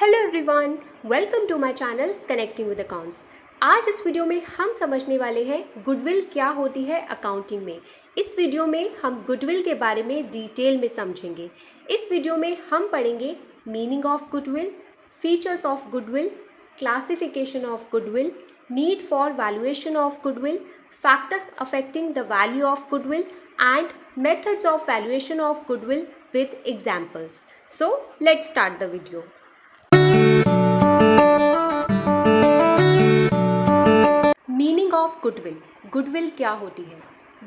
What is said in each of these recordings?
Hello everyone, welcome to my channel connecting with accounts. आज इस video में हम समझने वाले हैं गुडविल क्या होती है अकाउंटिंग में। इस वीडियो में हम गुडविल के बारे में डिटेल में समझेंगे। इस वीडियो में हम पढ़ेंगे meaning of goodwill, features of goodwill, classification of goodwill, need for valuation of goodwill, factors affecting the value of goodwill and methods of valuation of goodwill with examples. So let's start the video. Meaning of goodwill, goodwill क्या होती है?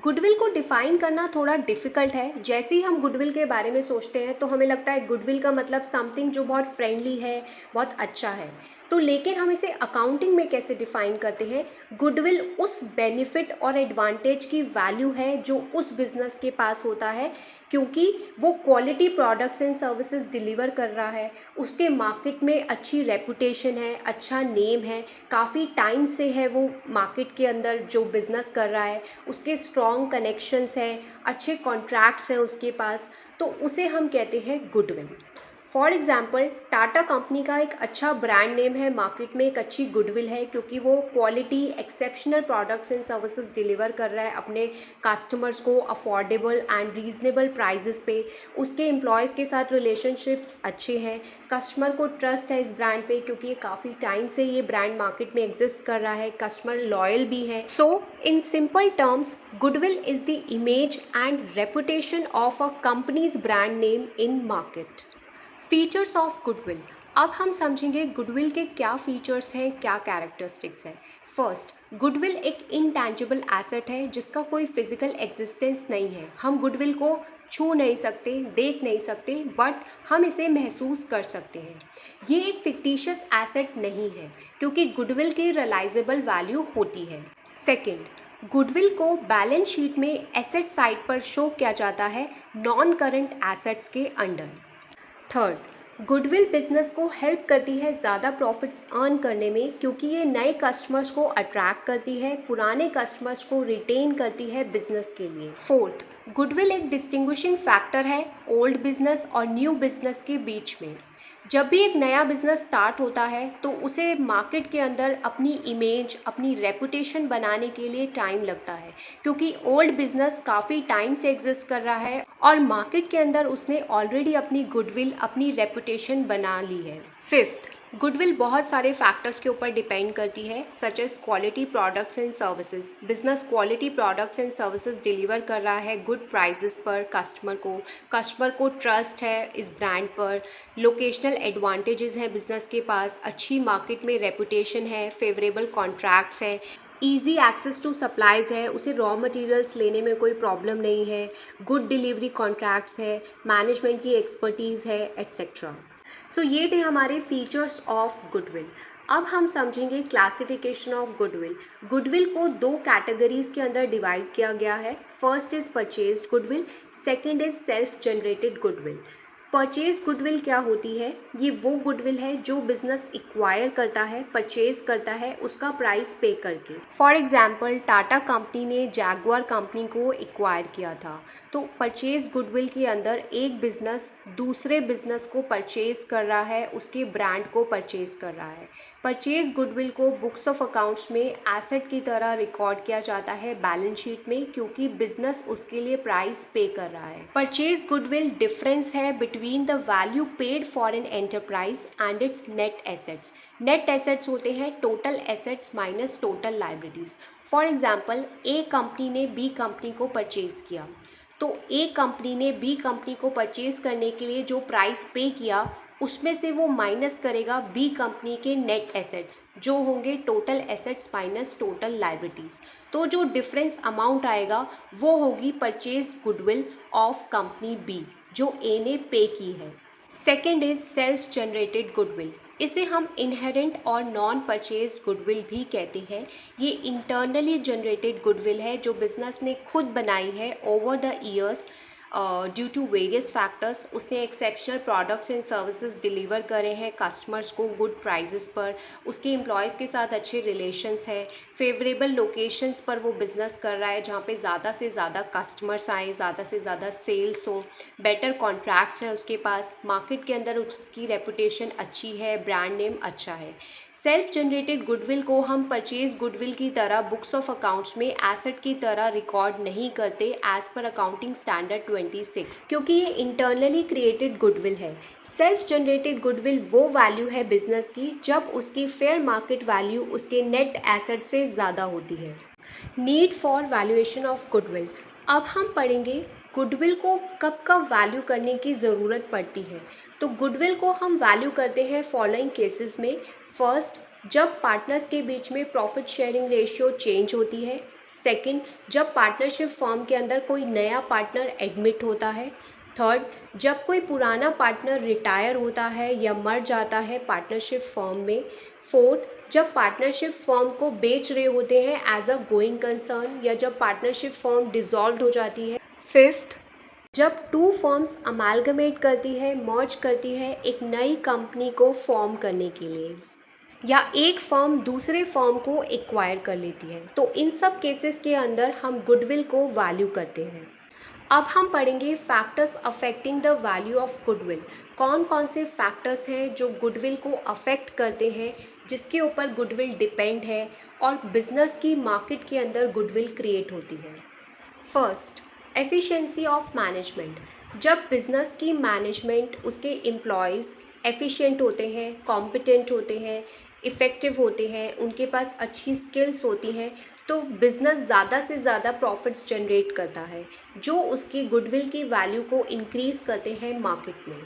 Goodwill को define करना थोड़ा difficult है। जैसे ही हम goodwill के बारे में सोचते हैं तो हमें लगता है गुडविल का मतलब समथिंग जो बहुत फ्रेंडली है, बहुत अच्छा है। तो लेकिन हम इसे अकाउंटिंग में कैसे डिफाइन करते हैं? गुडविल उस बेनिफिट और एडवांटेज की वैल्यू है जो उस बिज़नेस के पास होता है, क्योंकि वो quality products and services deliver कर रहा है, उसके मार्केट में अच्छी रेपुटेशन है, अच्छा नेम है, काफ़ी टाइम से है वो मार्केट के अंदर जो बिज़नेस कर रहा है, उसके स्ट्रॉन्ग कनेक्शंस हैं, अच्छे कॉन्ट्रैक्ट्स हैं उसके पास, तो उसे हम कहते हैं goodwill. For example, Tata company का एक अच्छा ब्रांड नेम है, मार्केट में एक अच्छी गुडविल है, क्योंकि वो quality exceptional products and services deliver कर रहा है अपने कस्टमर्स को अफोर्डेबल एंड रीजनेबल प्राइजेस पे। उसके एम्प्लॉयज़ के साथ रिलेशनशिप्स अच्छे हैं, कस्टमर को ट्रस्ट है इस ब्रांड पे, क्योंकि ये काफ़ी टाइम से ये ब्रांड मार्केट में एग्जिस्ट कर रहा है, कस्टमर लॉयल भी है। So in simple terms, goodwill is the image and reputation of a company's brand name in market. Features of goodwill. अब हम समझेंगे गुडविल के क्या फीचर्स हैं, क्या कैरेक्टरिस्टिक्स हैं। फर्स्ट, गुडविल एक इनटैंजिबल एसेट है जिसका कोई फिजिकल एग्जिस्टेंस नहीं है। हम गुडविल को छू नहीं सकते, देख नहीं सकते, बट हम इसे महसूस कर सकते हैं। ये एक फिक्टिशियस एसेट नहीं है, क्योंकि गुडविल की रियलाइजेबल वैल्यू होती है। सेकेंड, गुडविल को बैलेंस शीट में एसेट साइड पर शो किया जाता है नॉन करंट एसेट्स के अंडर। थर्ड, गुडविल बिजनेस को हेल्प करती है ज़्यादा प्रॉफिट्स अर्न करने में, क्योंकि ये नए कस्टमर्स को अट्रैक्ट करती है, पुराने कस्टमर्स को रिटेन करती है बिजनेस के लिए। फोर्थ, गुडविल एक डिस्टिंग्विशिंग फैक्टर है ओल्ड बिजनेस और न्यू बिजनेस के बीच में। जब भी एक नया बिजनेस स्टार्ट होता है तो उसे मार्केट के अंदर अपनी इमेज, अपनी रेपुटेशन बनाने के लिए टाइम लगता है, क्योंकि ओल्ड बिजनेस काफ़ी टाइम से एग्जिस्ट कर रहा है और मार्केट के अंदर उसने ऑलरेडी अपनी गुडविल, अपनी रेपुटेशन बना ली है। फिफ्थ, गुडविल बहुत सारे फैक्टर्स के ऊपर डिपेंड करती है, such as quality products and services. Business quality products and services deliver कर रहा है गुड प्राइजेस पर कस्टमर को ट्रस्ट है इस ब्रांड पर, लोकेशनल एडवांटेजेस हैं बिजनेस के पास, अच्छी मार्केट में रेपुटेशन है, फेवरेबल कॉन्ट्रैक्ट्स हैं, ईजी एक्सेस टू सप्लाईज है, उसे रॉ मटेरियल्स लेने में कोई प्रॉब्लम नहीं है, गुड डिलीवरी कॉन्ट्रैक्ट्स है, मैनेजमेंट की एक्सपर्टीज़ है, एट्सेट्रा। सो ये थे हमारे फीचर्स ऑफ गुडविल। अब हम समझेंगे क्लासिफिकेशन ऑफ गुडविल। गुडविल को दो कैटेगरीज के अंदर डिवाइड किया गया है। First is purchased goodwill, second is self generated goodwill. Purchase goodwill क्या होती है? ये वो गुडविल है जो बिजनेस एक्वायर करता है, परचेज करता है उसका प्राइस पे करके। फॉर एग्जाम्पल, टाटा कंपनी ने जैगुआर कंपनी को एक्वायर किया था, तो परचेज गुडविल के अंदर एक बिजनेस दूसरे बिजनेस को परचेज कर रहा है, उसके ब्रांड को परचेज कर रहा है। परचेज गुडविल को बुक्स ऑफ अकाउंट्स में एसेट की तरह रिकॉर्ड किया जाता है बैलेंस शीट में, क्योंकि बिजनेस उसके लिए प्राइस पे कर रहा है। परचेज गुडविल डिफरेंस है between the value paid for an enterprise and it's net assets. Net assets होते हैं total assets minus total liabilities. For example, A company ने बी कंपनी को परचेज किया, तो ए कंपनी ने बी कंपनी को purchase करने के लिए जो प्राइस पे किया उसमें से वो माइनस करेगा बी कंपनी के नेट एसेट्स, जो होंगे total assets minus total liabilities. तो जो डिफरेंस अमाउंट आएगा वो होगी purchase goodwill of company B, जो ए ने पे की है। Second is self generated goodwill. इसे हम इनहेरेंट और नॉन परचेज गुडविल भी कहते हैं। ये इंटरनली जनरेटेड गुडविल है जो बिजनेस ने खुद बनाई है over the years. Due to various factors उसने exceptional products and services deliver करे हैं कस्टमर्स को गुड प्राइजेस पर, उसके एम्प्लॉयज़ के साथ अच्छे रिलेशंस है, फेवरेबल लोकेशंस पर वो बिज़नेस कर रहा है जहाँ पे ज़्यादा से ज़्यादा कस्टमर्स आए, ज़्यादा से ज़्यादा सेल्स हो, बेटर कॉन्ट्रैक्ट्स हैं उसके पास, मार्केट के अंदर उसकी रेपुटेशन अच्छी है, ब्रांड नेम अच्छा है। सेल्फ जनरेटेड गुडविल को हम परचेज गुडविल की तरह बुक्स ऑफ अकाउंट्स में एसेट की तरह रिकॉर्ड नहीं करते एज पर अकाउंटिंग स्टैंडर्ड 26, क्योंकि ये इंटरनली क्रिएटेड गुडविल है। सेल्फ जनरेटेड गुडविल वो वैल्यू है बिजनेस की जब उसकी फेयर मार्केट वैल्यू उसके नेट एसेट से ज़्यादा होती है। Need for valuation of goodwill. अब हम पढ़ेंगे गुडविल को कब कब वैल्यू करने की ज़रूरत पड़ती है। तो गुडविल को हम वैल्यू करते हैं फॉलोइंग केसेस में। फर्स्ट, जब पार्टनर्स के बीच में प्रॉफिट शेयरिंग रेशियो चेंज होती है। सेकंड, जब पार्टनरशिप फर्म के अंदर कोई नया पार्टनर एडमिट होता है। थर्ड, जब कोई पुराना पार्टनर रिटायर होता है या मर जाता है पार्टनरशिप फर्म में। फोर्थ, जब पार्टनरशिप फर्म को बेच रहे होते हैं एज अ गोइंग कंसर्न या जब पार्टनरशिप फर्म डिसॉल्व हो जाती है। फिफ्थ, जब टू फर्म्स अमालगमेट करती है, मर्ज करती है एक नई कंपनी को फॉर्म करने के लिए, या एक फर्म दूसरे फर्म को एक्वायर कर लेती है, तो इन सब केसेस के अंदर हम गुडविल को वैल्यू करते हैं। अब हम पढ़ेंगे factors affecting the value of goodwill. कौन कौन से फैक्टर्स हैं जो गुडविल को अफेक्ट करते हैं, जिसके ऊपर गुडविल डिपेंड है और बिजनेस की मार्केट के अंदर गुडविल क्रिएट होती है। First, efficiency of management. जब बिजनेस की मैनेजमेंट, उसके एम्प्लॉयज़ एफिशिएंट होते हैं, कॉम्पिटेंट होते हैं, इफ़ेक्टिव होते हैं, उनके पास अच्छी स्किल्स होती हैं, तो बिज़नेस ज़्यादा से ज़्यादा प्रॉफिट्स जनरेट करता है जो उसकी गुडविल की वैल्यू को इंक्रीज़ करते हैं मार्केट में।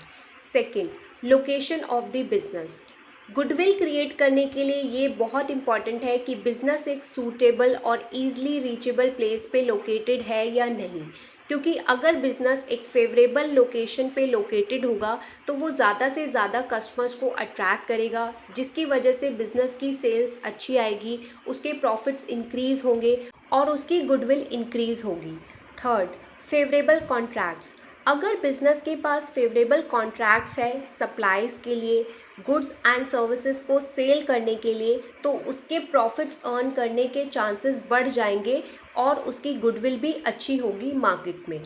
Second, location of the business. Goodwill create करने के लिए ये बहुत इंपॉर्टेंट है कि बिज़नेस एक सूटेबल और ईज़िली रीचेबल प्लेस पे लोकेटेड है या नहीं, क्योंकि अगर बिज़नेस एक फेवरेबल लोकेशन पे लोकेटेड होगा तो वो ज़्यादा से ज़्यादा कस्टमर्स को अट्रैक्ट करेगा, जिसकी वजह से बिज़नेस की सेल्स अच्छी आएगी, उसके प्रॉफिट्स इंक्रीज़ होंगे और उसकी गुडविल इंक्रीज़ होगी। Third, favourable contracts. अगर बिज़नेस के पास फेवरेबल कॉन्ट्रैक्ट्स है सप्लाईज़ के लिए, गुड्स एंड सर्विसेज को सेल करने के लिए, तो उसके प्रॉफिट्स अर्न करने के चांसेस बढ़ जाएंगे और उसकी गुडविल भी अच्छी होगी मार्केट में।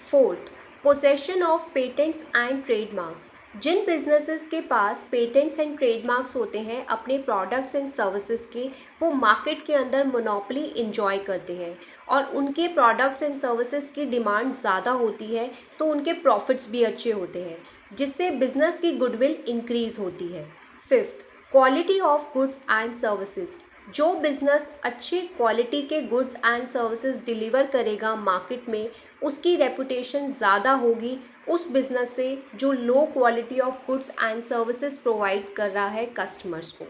Fourth, possession of patents and trademarks. जिन बिजनेसेस के पास पेटेंट्स एंड ट्रेडमार्क्स होते हैं अपने प्रोडक्ट्स एंड सर्विसेज के, वो मार्केट के अंदर मोनोपोली इंजॉय करते हैं और उनके प्रोडक्ट्स एंड सर्विसेज की डिमांड ज़्यादा होती है, तो उनके प्रॉफिट्स भी अच्छे होते हैं, जिससे बिजनेस की गुडविल इंक्रीज़ होती है। Fifth, quality of goods and services. जो बिज़नेस अच्छी क्वालिटी के गुड्स एंड सर्विसेज डिलीवर करेगा मार्केट में, उसकी रेपुटेशन ज़्यादा होगी उस बिज़नेस से जो low quality of goods and services provide कर रहा है कस्टमर्स को।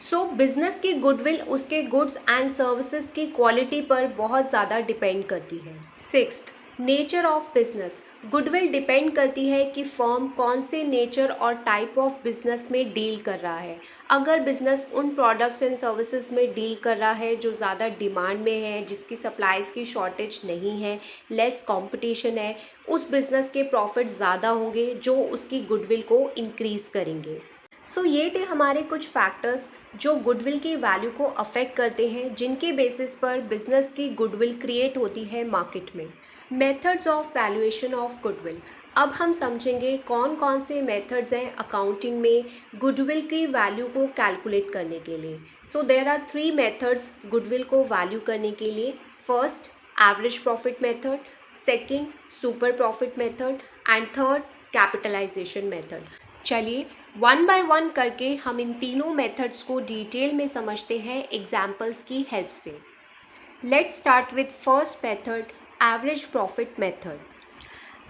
सो बिज़नेस की गुडविल उसके गुड्स एंड सर्विसेज की क्वालिटी पर बहुत ज़्यादा डिपेंड करती है। Sixth, nature of business. Goodwill depend करती है कि फर्म कौन से नेचर और टाइप ऑफ बिजनेस में डील कर रहा है। अगर बिजनेस उन प्रोडक्ट्स एंड सर्विसेज में डील कर रहा है जो ज़्यादा डिमांड में है, जिसकी सप्लाईज़ की शॉर्टेज नहीं है, लेस कंपटीशन है, उस बिज़नेस के प्रॉफिट ज़्यादा होंगे जो उसकी गुडविल को इंक्रीज़ करेंगे। सो ये थे हमारे कुछ फैक्टर्स जो गुडविल की वैल्यू को अफेक्ट करते हैं, जिनके बेसिस पर बिजनेस की गुडविल क्रिएट होती है मार्केट में। Methods of valuation of goodwill. अब हम समझेंगे कौन कौन से मेथड्स हैं अकाउंटिंग में गुडविल की वैल्यू को कैलकुलेट करने के लिए। So there are 3 methods goodwill को वैल्यू करने के लिए। First, average profit method, second, super profit method and third, capitalization method. चलिए वन बाय वन करके हम इन तीनों मेथड्स को डिटेल में समझते हैं एग्जाम्पल्स की हेल्प से। Let's start with first method, average profit method.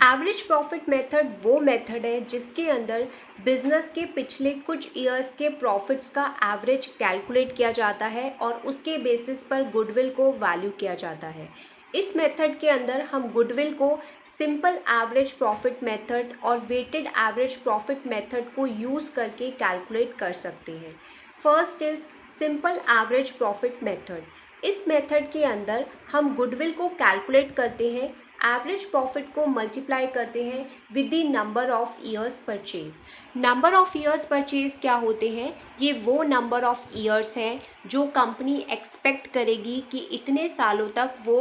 Average profit method वो मेथड है जिसके अंदर बिजनेस के पिछले कुछ ईयर्स के प्रॉफिट्स का एवरेज कैलकुलेट किया जाता है और उसके बेसिस पर गुडविल को वैल्यू किया जाता है। इस मेथड के अंदर हम गुडविल को सिंपल एवरेज प्रॉफिट मेथड और वेटेड एवरेज प्रॉफिट मेथड को यूज़ करके कैलकुलेट कर सकते हैं। First is simple average profit method. इस मेथड के अंदर हम गुडविल को कैलकुलेट करते हैं एवरेज प्रॉफिट को मल्टीप्लाई करते हैं with the number of years purchase. Number of years purchase क्या होते हैं? ये वो नंबर ऑफ ईयर्स हैं जो कंपनी एक्सपेक्ट करेगी कि इतने सालों तक वो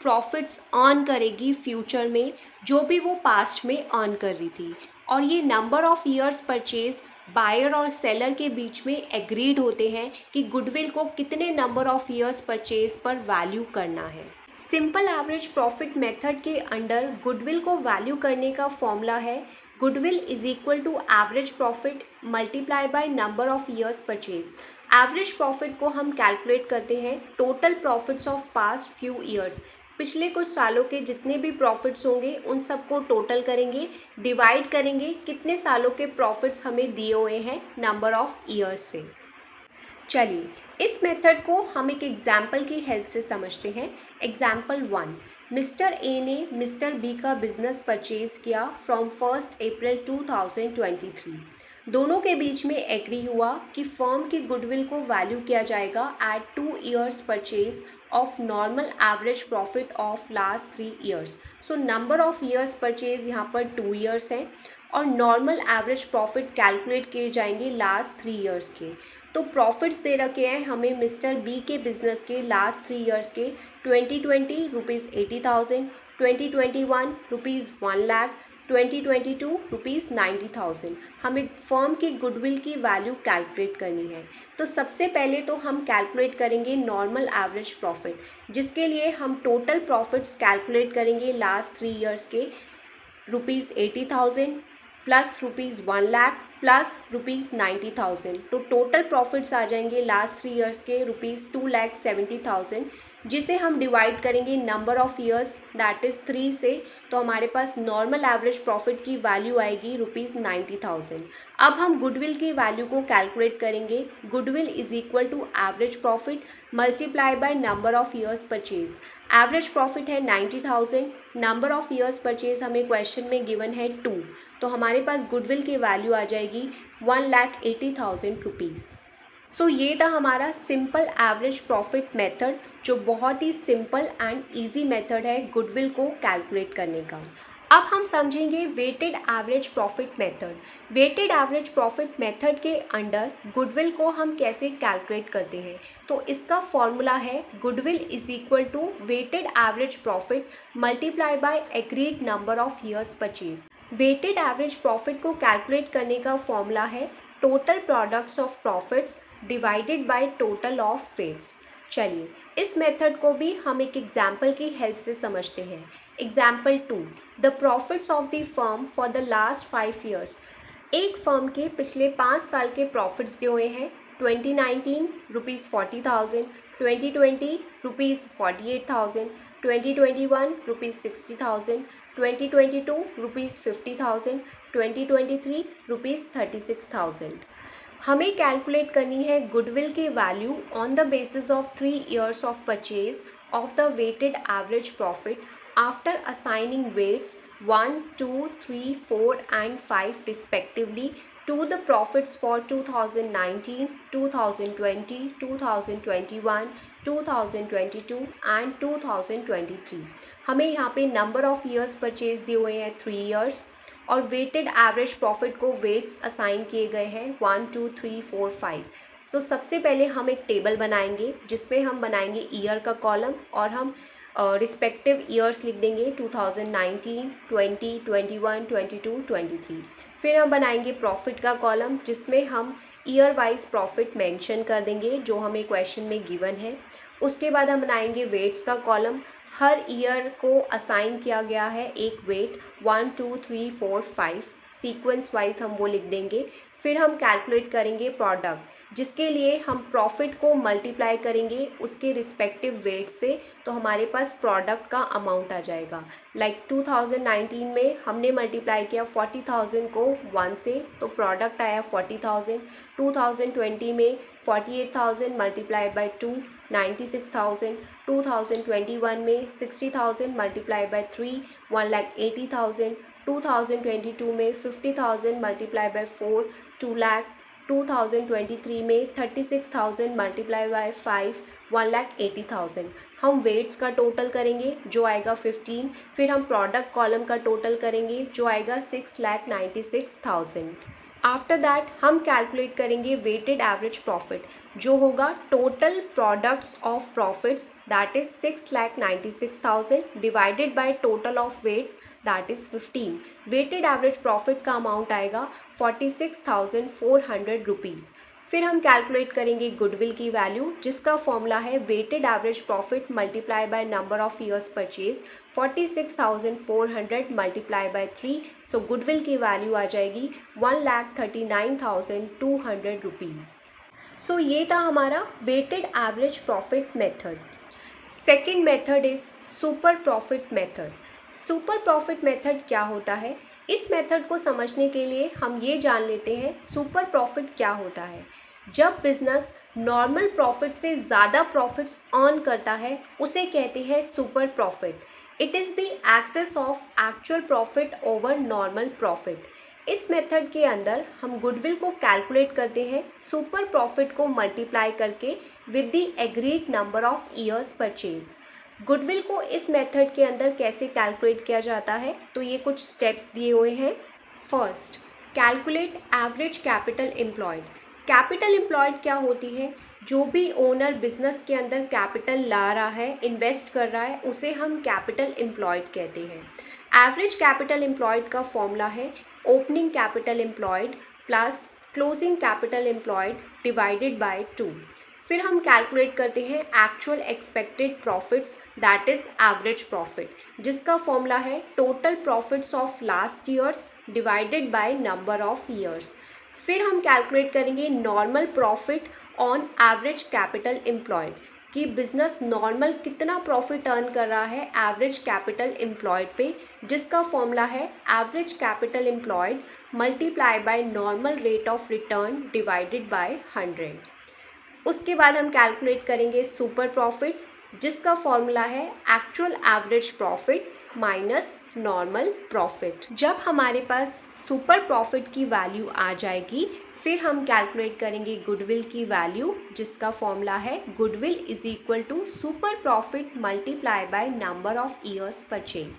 प्रॉफिट्स अर्न करेगी फ्यूचर में, जो भी वो पास्ट में अर्न कर रही थी। और ये number of years purchase buyer और सेलर के बीच में एग्रीड होते हैं कि गुडविल को कितने नंबर ऑफ ईयर्स परचेज पर वैल्यू करना है। सिंपल एवरेज प्रॉफिट मेथड के अंडर गुडविल को वैल्यू करने का फॉर्मूला है goodwill is equal to average profit multiply by number of years purchase. Average profit को हम कैलकुलेट करते हैं total profits of past few years, पिछले कुछ सालों के जितने भी प्रॉफिट्स होंगे उन सबको टोटल करेंगे, डिवाइड करेंगे कितने सालों के प्रॉफिट्स हमें दिए हुए हैं नंबर ऑफ ईयर्स से। चलिए इस मेथड को हम एक एग्जाम्पल की हेल्प से समझते हैं। एग्जाम्पल 1, मिस्टर ए ने मिस्टर बी का बिजनेस परचेज किया फ्रॉम 1 अप्रैल 2023। दोनों के बीच में एग्री हुआ कि फर्म की गुडविल को वैल्यू किया जाएगा at 2 years purchase of normal average profit of last 3 years. So number of years purchase यहाँ पर 2 ईयर्स है और नॉर्मल एवरेज प्रॉफिट कैलकुलेट किए जाएंगे लास्ट 3 ईयर्स के। तो प्रॉफिट्स दे रखे हैं हमें मिस्टर बी के बिजनेस के लास्ट 3 ईयर्स के 2020 रुपीज़ 80,000, 2021 रुपीज़ 1 लाख, 2022 रुपीज़ 90,000। हमें फर्म की गुडविल की वैल्यू कैलकुलेट करनी है। तो सबसे पहले तो हम कैलकुलेट करेंगे नॉर्मल एवरेज प्रॉफिट, जिसके लिए हम टोटल प्रॉफिट्स कैलकुलेट करेंगे लास्ट 3 ईयर्स के rupees 80,000 plus rupees 1 lakh plus rupees 90,000। तो टोटल प्रॉफिट्स आ जाएंगे लास्ट 3 ईयर्स के रुपीज़ 2,70,000, जिसे हम डिवाइड करेंगे number of years that is 3 से। तो हमारे पास नॉर्मल एवरेज प्रॉफिट की वैल्यू आएगी रुपीज़ 90,000। अब हम गुडविल की वैल्यू को कैलकुलेट करेंगे। Goodwill is equal to average profit multiply by number of years purchase. Average profit है 90,000, नंबर ऑफ ईयर्स परचेज हमें क्वेश्चन में गिवन है 2, तो हमारे पास गुडविल की वैल्यू आ जाएगी 1,80,000 रुपीज़। सो ये था हमारा सिंपल एवरेज प्रॉफिट मेथड, जो बहुत ही सिंपल एंड इजी मेथड है गुडविल को कैलकुलेट करने का। अब हम समझेंगे weighted average profit method. Weighted average profit method के अंडर गुडविल को हम कैसे कैलकुलेट करते हैं? तो इसका फॉर्मूला है goodwill is equal to weighted average profit multiply by agreed number of years purchase. Weighted average profit को कैलकुलेट करने का फॉर्मूला है total products of profits divided by total of weights. चलिए इस मेथड को भी हम एक एग्जाम्पल की हेल्प से समझते हैं। Example 2, the profits of the firm for the last 5 years. एक फर्म के पिछले 5 साल के प्रॉफिट्स दिए हुए हैं। 2019 rupees 40,000, 2020 rupees 48,000, 2021 rupees 60,000, 2022 rupees 50,000, 2023 rupees 36,000। हमें कैलकुलेट करनी है गुडविल की value on the basis of 3 years of purchase of the weighted average profit after assigning weights 1, 2, 3, 4 and 5 respectively to the profits for 2019, 2020, 2021, 2022 and 2023। हमें यहाँ पे नंबर ऑफ ईयर्स परचेज दिए हुए हैं 3 ईयर्स और वेटेड एवरेज प्रॉफिट को weights assign किए गए हैं 1, 2, 3, 4, 5। सो सबसे पहले हम एक टेबल बनाएंगे जिसमें हम बनाएंगे ईयर का कॉलम और हम रिस्पेक्टिव ईयर्स लिख देंगे 2019, 20, 21, 22, 23। फिर हम बनाएंगे प्रॉफिट का कॉलम जिसमें हम ईयर वाइज प्रॉफिट मेंशन कर देंगे जो हमें क्वेश्चन में गिवन है। उसके बाद हम बनाएंगे वेट्स का कॉलम, हर ईयर को असाइन किया गया है एक वेट 1, 2, 3, 4, 5 सीक्वेंस वाइज हम वो लिख देंगे। फिर हम कैलकुलेट करेंगे प्रोडक्ट जिसके लिए हम प्रॉफिट को मल्टीप्लाई करेंगे उसके रिस्पेक्टिव वेट से, तो हमारे पास प्रोडक्ट का अमाउंट आ जाएगा। लाइक 2019 में हमने मल्टीप्लाई किया 40,000 को 1 से, तो प्रोडक्ट आया 40,000। 2020 में 48,000 मल्टीप्लाई बाय 2 96,000। 2021 में 60,000 मल्टीप्लाई बाय 3 1,80,000। 2022 में 50,000 मल्टीप्लाई बाय 4 2 लाख। 2023 में 36,000 मल्टीप्लाई बाय 5 1,80,000। हम वेट्स का टोटल करेंगे जो आएगा 15, फिर हम प्रोडक्ट कॉलम का टोटल करेंगे जो आएगा 6,96,000। आफ्टर दैट हम कैलकुलेट करेंगे वेटेड एवरेज प्रॉफिट जो होगा total products of profits that is 6,96,000 divided by total of weights that is 15। Weighted average profit का अमाउंट आएगा 46,400 रुपीज़। फिर हम कैलकुलेट करेंगे गुडविल की वैल्यू जिसका फॉर्मूला है weighted average profit multiply by number of years purchase 46,400 multiply by 3। So goodwill की value आ जाएगी 1,39,200 रुपीज़। सो ये था हमारा weighted average profit method. Second method is super profit method. Super profit method क्या होता है? इस मेथड को समझने के लिए हम ये जान लेते हैं सुपर प्रॉफिट क्या होता है। जब बिजनेस नॉर्मल प्रॉफिट से ज़्यादा प्रॉफिट्स अर्न करता है उसे कहते हैं super profit. It is the excess of actual profit over normal profit. इस मेथड के अंदर हम गुडविल को कैलकुलेट करते हैं सुपर प्रॉफिट को मल्टीप्लाई करके with the agreed number of years purchase. Goodwill को इस मेथड के अंदर कैसे कैलकुलेट किया जाता है तो ये कुछ स्टेप्स दिए हुए हैं। First, calculate average capital employed. Capital employed क्या होती है? जो भी ओनर बिजनेस के अंदर कैपिटल ला रहा है, इन्वेस्ट कर रहा है, उसे हम कैपिटल एम्प्लॉयड कहते हैं। एवरेज कैपिटल एम्प्लॉयड का फॉर्मूला है opening capital employed plus closing capital employed divided by 2। फिर हम कैलकुलेट करते हैं actual expected profits that is average profit जिसका फॉर्मूला है total profits of last years divided by number of years. फिर हम कैलकुलेट करेंगे normal profit on average capital employed कि बिजनेस नॉर्मल कितना प्रॉफिट अर्न कर रहा है एवरेज कैपिटल एम्प्लॉयड पे, जिसका फॉर्मूला है average capital employed multiply by normal rate of return divided by 100। उसके बाद हम कैलकुलेट करेंगे सुपर प्रॉफिट जिसका फॉर्मूला है actual average profit minus normal profit. जब हमारे पास सुपर प्रॉफिट की वैल्यू आ जाएगी फिर हम कैलकुलेट करेंगे गुडविल की वैल्यू जिसका फॉर्मूला है goodwill is equal to super profit multiply by number of years purchase.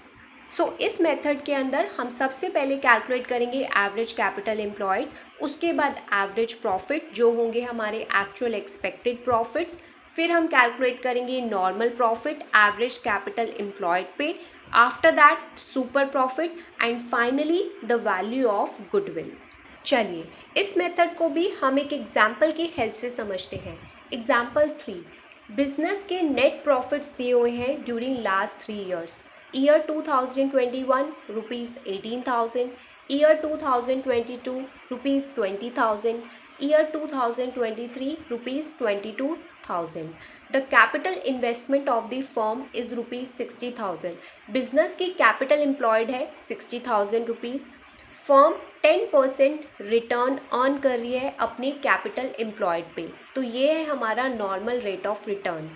So इस मेथड के अंदर हम सबसे पहले कैलकुलेट करेंगे एवरेज कैपिटल एम्प्लॉयड, उसके बाद एवरेज प्रॉफिट जो होंगे हमारे एक्चुअल एक्सपेक्टेड प्रॉफिट्स, फिर हम कैलकुलेट करेंगे normal profit average capital employed पे, after that super profit and finally the value of goodwill. चलिए इस मेथड को भी हम एक एग्जाम्पल की हेल्प से समझते हैं। एग्जाम्पल 3, बिजनेस के नेट प्रॉफिट्स दिए हुए हैं during last 3 years. Year 2021 rupees 18,000, year 2022 rupees 20,000, year 2023 rupees 22,000। The capital investment of the firm is rupees 60,000। Business की कैपिटल एम्प्लॉयड है 60,000 रुपीज़। फर्म 10% रिटर्न अर्न कर रही है अपनी कैपिटल एम्प्लॉयड पे, तो ये है हमारा नॉर्मल रेट ऑफ रिटर्न।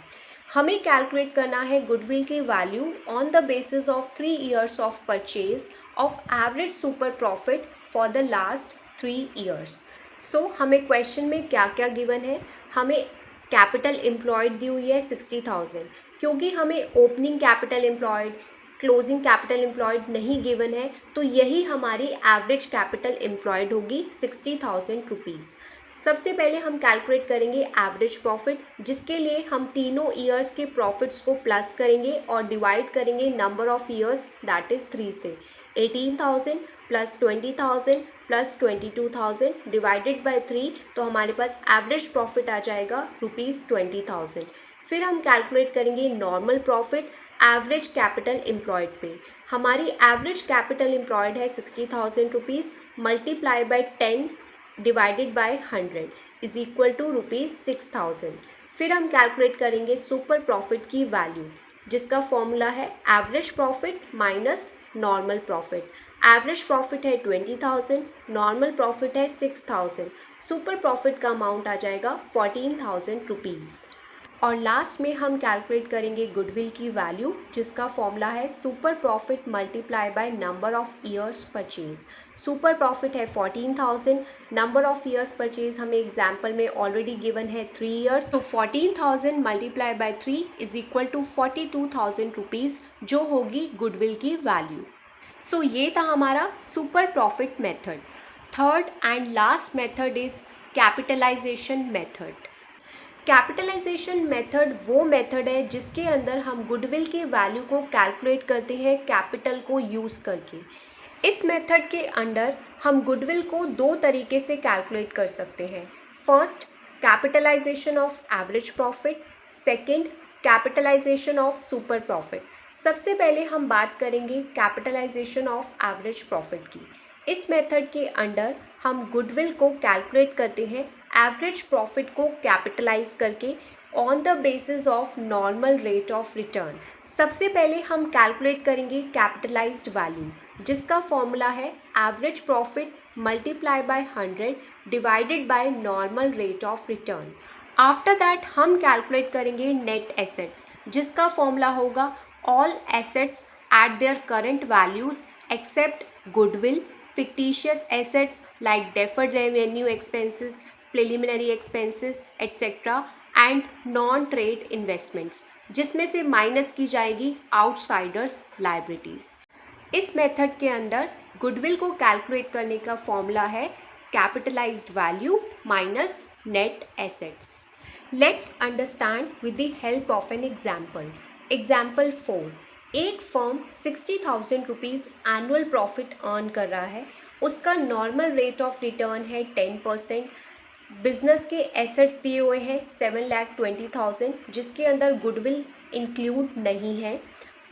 हमें कैलकुलेट करना है गुडविल की value on the basis of 3 years of purchase of average super profit for the last 3 years. So हमें क्वेश्चन में क्या क्या गिवन है? हमें कैपिटल एम्प्लॉयड दी हुई है 60,000, क्योंकि हमें opening capital employed closing capital employed नहीं गिवन है तो यही हमारी एवरेज कैपिटल एम्प्लॉयड होगी 60,000 रुपीज़। सबसे पहले हम कैलकुलेट करेंगे एवरेज प्रॉफिट जिसके लिए हम तीनों ईयर्स के प्रॉफिट्स को प्लस करेंगे और डिवाइड करेंगे number of years that is 3 से। 18,000 प्लस 20,000 प्लस 22,000 डिवाइडेड बाय 3, तो हमारे पास एवरेज प्रॉफिट आ जाएगा रुपीज़ 20,000। फिर हम कैलकुलेट करेंगे normal profit average capital employed पे। हमारी एवरेज कैपिटल एम्प्लॉयड है 60,000 rupees multiply by 10 divided by 100 is equal to rupees 6,000। फिर हम कैलकुलेट करेंगे सुपर प्रॉफिट की वैल्यू जिसका फॉर्मूला है average profit minus normal profit. Average profit है 20,000, नॉर्मल प्रॉफिट है 6,000, सुपर प्रॉफिट का अमाउंट आ जाएगा 14,000 रुपीज़। और लास्ट में हम कैलकुलेट करेंगे गुडविल की वैल्यू, जिसका फॉर्मूला है super profit multiply by number of years purchase. Super profit है 14,000, नंबर ऑफ ईयर्स परचेज हमें एग्जाम्पल में ऑलरेडी गिवन है 3 ईयर्स, तो 14,000 multiply by 3 is equal to 42,000 rupees, जो होगी गुडविल की वैल्यू। सो ये था हमारा super profit method. Third and last method is capitalization method. Capitalization method वो मेथड है जिसके अंदर हम गुडविल की वैल्यू को कैलकुलेट करते हैं कैपिटल को यूज़ करके। इस मेथड के अंडर हम गुडविल को दो तरीके से कैलकुलेट कर सकते हैं। First, capitalization of average profit, second capitalization of super profit. सबसे पहले हम बात करेंगे कैपिटलाइजेशन ऑफ एवरेज प्रॉफिट की। इस मेथड के अंडर हम गुडविल को कैलकुलेट करते हैं एवरेज प्रॉफिट को कैपिटलाइज करके on the basis of normal rate of return. सबसे पहले हम कैलकुलेट करेंगे कैपिटलाइज्ड वैल्यू, जिसका फॉर्मूला है average profit multiply by 100 divided by normal rate of return. After that हम कैलकुलेट करेंगे नेट एसेट्स, जिसका फॉर्मूला होगा all assets at their current values except goodwill, fictitious assets like deferred revenue expenses, preliminary expenses, etc. and non-trade investments, जिसमें से minus की जाएगी outsiders liabilities. इस method के अंदर गुडविल को कैलकुलेट करने का फॉर्मूला है capitalised value minus net assets. Let's understand with the help of an example. Example 4, एक firm 60,000 rupees annual profit earn कर रहा है, उसका नॉर्मल रेट ऑफ रिटर्न है 10%। बिजनेस के एसेट्स दिए हुए हैं 7,20,000, जिसके अंदर गुडविल इंक्लूड नहीं है,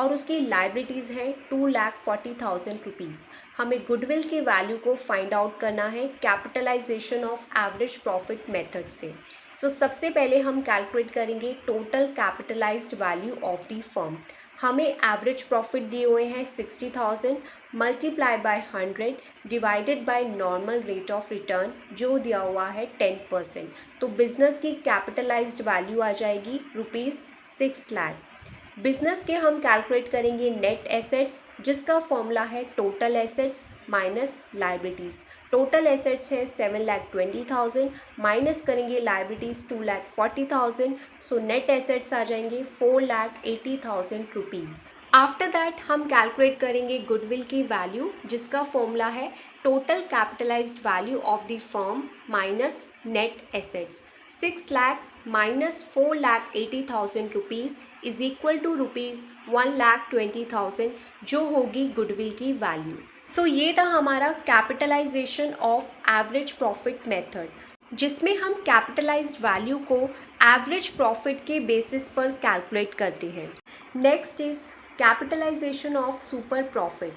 और उसकी लाइबिलिटीज़ हैं 2,40,000 रुपीज़। हमें गुडविल की वैल्यू को फाइंड आउट करना है capitalization of average profit method से। सो सबसे पहले हम कैलकुलेट करेंगे total capitalized value of the firm. हमें एवरेज प्रॉफिट दिए हुए हैं 60,000 multiply by 100 divided by normal rate of return, जो दिया हुआ है 10%। तो बिजनेस की कैपिटलाइज्ड वैल्यू आ जाएगी ₹6 लाख। बिजनेस के हम कैलकुलेट करेंगे नेट एसेट्स, जिसका फॉर्मूला है total assets minus liabilities. Total assets है 7,20,000, माइनस करेंगे लाइबिलिटीज़ 2,40,000, सो नेट एसेट्स आ जाएंगे 4,80,000 रुपीज़। आफ्टर दैट हम कैलकुलेट करेंगे गुडविल की वैल्यू, जिसका फॉर्मूला है total capitalized value of the firm minus net assets. 6 lakh minus 4,80,000 rupees is equal to ₹1,20,000, जो होगी गुडविल की वैल्यू। सो ये था हमारा capitalisation of average profit method, जिसमें हम कैपिटलाइज्ड वैल्यू को एवरेज प्रॉफिट के बेसिस पर कैलकुलेट करते हैं। Next is capitalisation of super profit.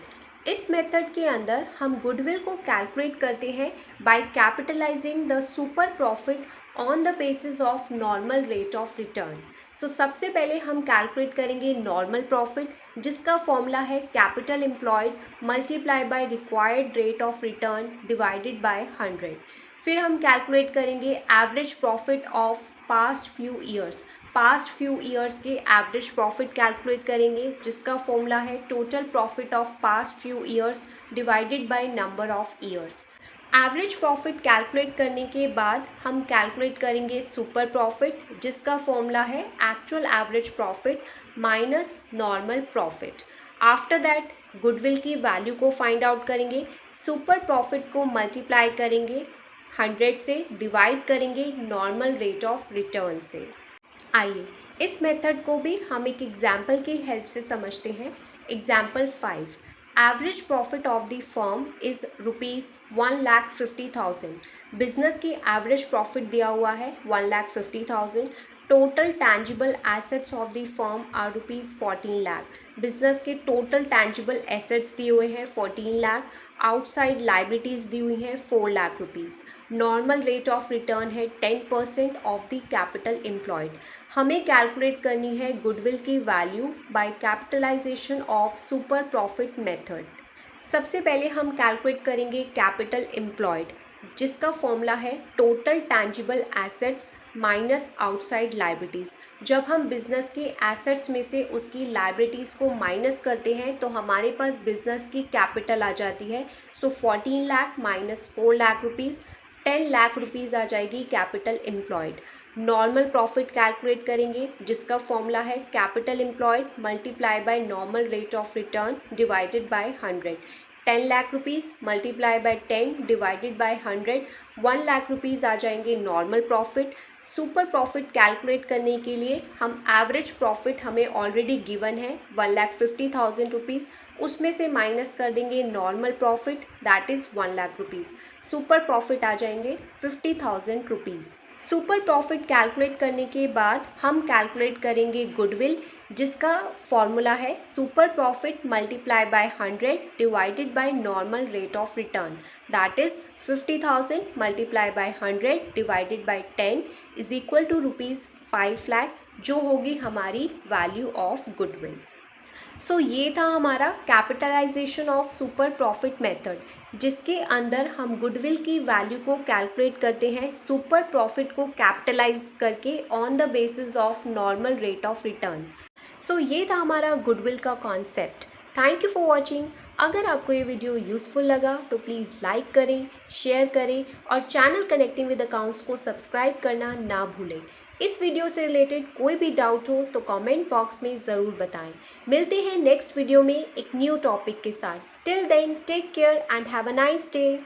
इस मेथड के अंदर हम गुडविल को कैलकुलेट करते हैं by capitalising the super profit on the basis of normal rate of return. So सबसे पहले हम कैलकुलेट करेंगे नॉर्मल प्रॉफिट, जिसका फॉर्मूला है capital employed multiply by required rate of return divided by 100। फिर हम कैलकुलेट करेंगे average profit of past few years. Past few years के एवरेज प्रॉफिट कैलकुलेट करेंगे, जिसका फॉर्मूला है total profit of past few years divided by number of years. Average profit calculate करने के बाद हम कैलकुलेट करेंगे सुपर प्रॉफिट, जिसका फॉर्मूला है actual average profit minus normal profit. After that goodwill की वैल्यू को फाइंड आउट करेंगे, सुपर प्रॉफिट को मल्टीप्लाई करेंगे 100 से, डिवाइड करेंगे नॉर्मल रेट ऑफ रिटर्न से। आइए इस मेथड को भी हम एक एग्जाम्पल की हेल्प से समझते हैं। Example 5, average profit of the firm is ₹1,50,000। Business की एवरेज प्रॉफिट दिया हुआ है 1,50,000। Total tangible assets of the firm are ₹14 lakh. Business के टोटल टैंजिबल एसेट्स दिए हुए हैं 14 लाख। आउटसाइड लाइबिलिटीज़ दी हुई हैं 4 lakh rupees. Normal rate of return है 10% ऑफ द कैपिटल एम्प्लॉयड। हमें कैलकुलेट करनी है गुडविल की value by capitalization of super profit method. सबसे पहले हम कैलकुलेट करेंगे कैपिटल एम्प्लॉयड। जिसका फॉर्मूला है total tangible assets minus outside liabilities. जब हम बिज़नेस के एसेट्स में से उसकी लाइबिलिटीज़ को माइनस करते हैं तो हमारे पास बिज़नेस की कैपिटल आ जाती है। So 14 lakh minus 4 lakh rupees, 10 lakh rupees आ जाएगी capital employed. Normal profit calculate करेंगे जिसका फॉर्मूला है capital employed multiply by normal rate of return divided by 100। 10 lakh rupees multiply by 10 divided by 100, 1 lakh rupees आ जाएंगे normal profit. Super profit calculate करने के लिए हम एवरेज प्रॉफिट हमें ऑलरेडी गिवन है 1,50,000 रुपीज़, उसमें से माइनस कर देंगे normal profit that is 1 lakh rupees. Super profit आ जाएंगे 50,000 रुपीज़। सुपर प्रॉफिट कैलकुलेट करने के बाद हम कैलकुलेट करेंगे गुडविल जिसका फॉर्मूला है super profit multiply by 100 divided by normal rate of return that is 50,000 multiply by 100 divided by 10 is equal to ₹5 lakh, जो होगी हमारी वैल्यू ऑफ गुडविल। सो ये था हमारा capitalisation of super profit method जिसके अंदर हम गुडविल की वैल्यू को कैलकुलेट करते हैं सुपर प्रॉफिट को कैपिटलाइज करके on the basis of normal rate of return. So ये था हमारा गुडविल का concept. Thank you for watching. अगर आपको ये वीडियो यूज़फुल लगा तो प्लीज़ लाइक करें, शेयर करें और चैनल कनेक्टिंग विद अकाउंट्स को सब्सक्राइब करना ना भूलें। इस वीडियो से रिलेटेड कोई भी डाउट हो तो कमेंट बॉक्स में ज़रूर बताएं। मिलते हैं नेक्स्ट वीडियो में एक न्यू टॉपिक के साथ। Till then take care and have a nice day.